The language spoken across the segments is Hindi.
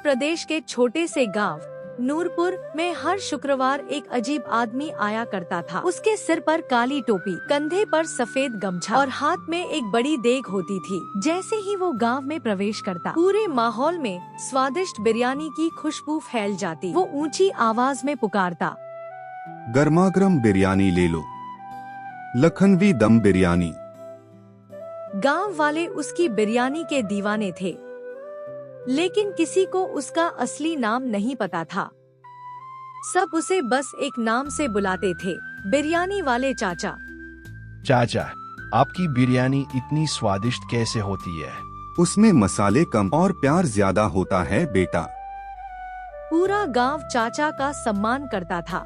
प्रदेश के छोटे से गांव नूरपुर में हर शुक्रवार एक अजीब आदमी आया करता था। उसके सिर पर काली टोपी, कंधे पर सफेद गमछा और हाथ में एक बड़ी देग होती थी। जैसे ही वो गांव में प्रवेश करता, पूरे माहौल में स्वादिष्ट बिरयानी की खुशबू फैल जाती। वो ऊंची आवाज में पुकारता, गर्मागर्म बिरयानी ले लो, लखनवी दम बिरयानी। गांव वाले उसकी बिरयानी के दीवाने थे, लेकिन किसी को उसका असली नाम नहीं पता था। सब उसे बस एक नाम से बुलाते थे, बिरयानी वाले चाचा। चाचा, आपकी बिरयानी इतनी स्वादिष्ट कैसे होती है? उसमें मसाले कम और प्यार ज्यादा होता है बेटा। पूरा गांव चाचा का सम्मान करता था,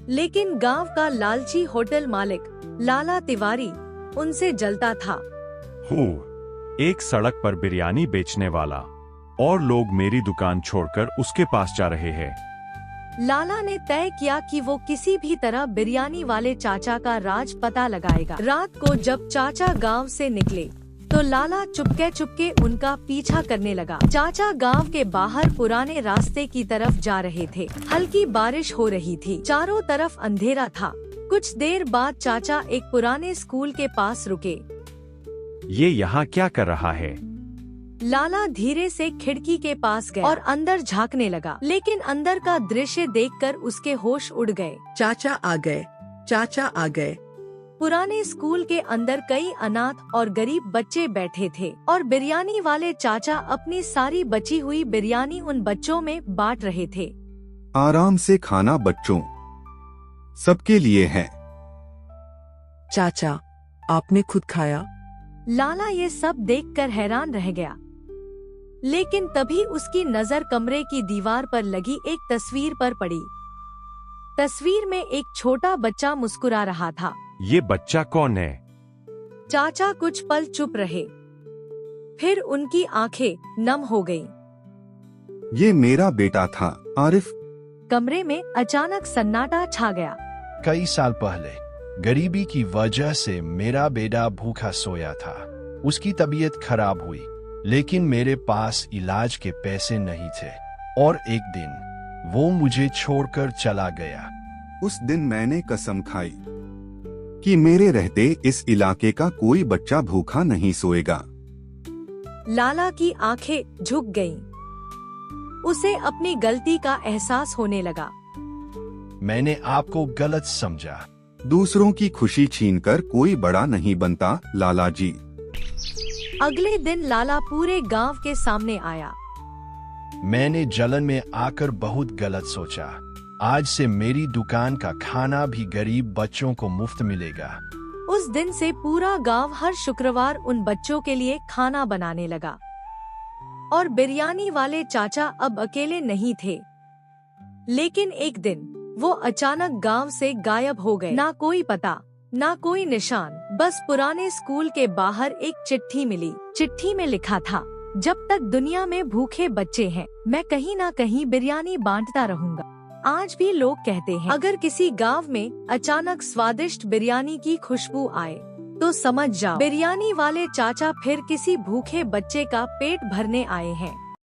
लेकिन गांव का लालची होटल मालिक लाला तिवारी उनसे जलता था। एक सड़क पर बिरयानी बेचने वाला और लोग मेरी दुकान छोड़कर उसके पास जा रहे हैं। लाला ने तय किया कि वो किसी भी तरह बिरयानी वाले चाचा का राज पता लगाएगा। रात को जब चाचा गांव से निकले तो लाला चुपके चुपके उनका पीछा करने लगा। चाचा गांव के बाहर पुराने रास्ते की तरफ जा रहे थे। हल्की बारिश हो रही थी, चारों तरफ अंधेरा था। कुछ देर बाद चाचा एक पुराने स्कूल के पास रुके। ये यहाँ क्या कर रहा है? लाला धीरे से खिड़की के पास गया और अंदर झांकने लगा, लेकिन अंदर का दृश्य देखकर उसके होश उड़ गए। चाचा आ गए, चाचा आ गए। पुराने स्कूल के अंदर कई अनाथ और गरीब बच्चे बैठे थे और बिरयानी वाले चाचा अपनी सारी बची हुई बिरयानी उन बच्चों में बांट रहे थे। आराम से खाना बच्चों, सबके लिए है। चाचा, आपने खुद खाया? लाला ये सब देखकर हैरान रह गया, लेकिन तभी उसकी नजर कमरे की दीवार पर लगी एक तस्वीर पर पड़ी। तस्वीर में एक छोटा बच्चा मुस्कुरा रहा था। ये बच्चा कौन है? चाचा कुछ पल चुप रहे, फिर उनकी आंखें नम हो गईं। ये मेरा बेटा था, आरिफ। कमरे में अचानक सन्नाटा छा गया। कई साल पहले गरीबी की वजह से मेरा बेटा भूखा सोया था। उसकी तबीयत खराब हुई, लेकिन मेरे पास इलाज के पैसे नहीं थे और एक दिन वो मुझे छोड़कर चला गया। उस दिन मैंने कसम खाई कि मेरे रहते इस इलाके का कोई बच्चा भूखा नहीं सोएगा। लाला की आंखें झुक गईं। उसे अपनी गलती का एहसास होने लगा। मैंने आपको गलत समझा। दूसरों की खुशी छीनकर कोई बड़ा नहीं बनता, लाला जी। अगले दिन लाला पूरे गांव के सामने आया। मैंने जलन में आकर बहुत गलत सोचा। आज से मेरी दुकान का खाना भी गरीब बच्चों को मुफ्त मिलेगा। उस दिन से पूरा गांव हर शुक्रवार उन बच्चों के लिए खाना बनाने लगा और बिरयानी वाले चाचा अब अकेले नहीं थे। लेकिन एक दिन वो अचानक गांव से गायब हो गए। ना कोई पता, ना कोई निशान, बस पुराने स्कूल के बाहर एक चिट्ठी मिली। चिट्ठी में लिखा था, जब तक दुनिया में भूखे बच्चे हैं, मैं कहीं ना कहीं बिरयानी बांटता रहूंगा। आज भी लोग कहते हैं, अगर किसी गांव में अचानक स्वादिष्ट बिरयानी की खुशबू आए तो समझ जाओ बिरयानी वाले चाचा फिर किसी भूखे बच्चे का पेट भरने आए हैं।